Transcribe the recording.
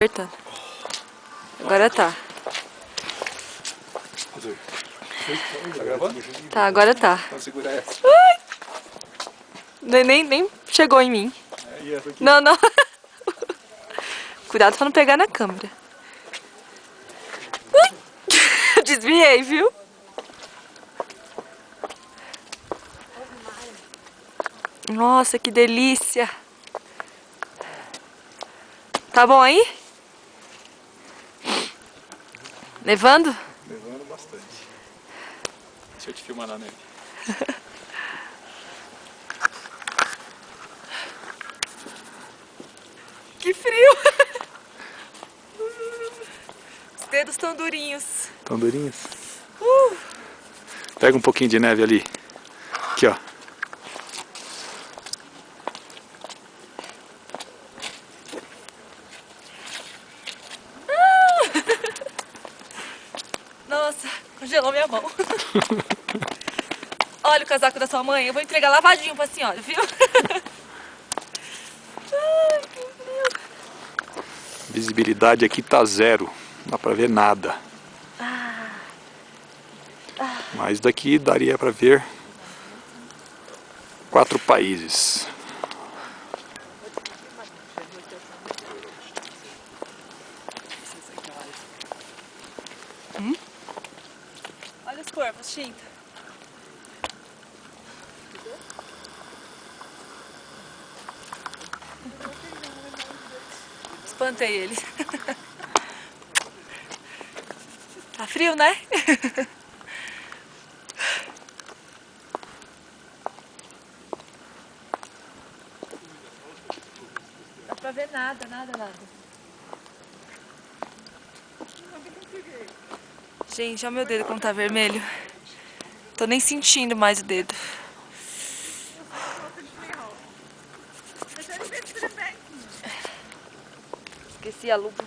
Apertando. Agora tá. Tá gravando? Tá, agora tá. Vamos segurar essa. Nem chegou em mim. E essa aqui? Não. Cuidado pra não pegar na câmera. Desviei, viu? Nossa, que delícia. Tá bom aí? Levando? Levando bastante. Deixa eu te filmar na neve. Que frio. Os dedos estão durinhos. Tão durinhos? Pega um pouquinho de neve ali. Aqui, ó. Nossa, congelou minha mão. Olha o casaco da sua mãe. Eu vou entregar lavadinho pra senhora, viu? Ai, que frio. Visibilidade aqui tá zero. Não dá pra ver nada. Mas daqui daria pra ver 4 países. Olha os corpos, Chinta. Espantei eles. Tá frio, né? Não dá pra ver nada. Gente, olha o meu dedo como tá vermelho. Tô nem sentindo mais o dedo. Esqueci a luva.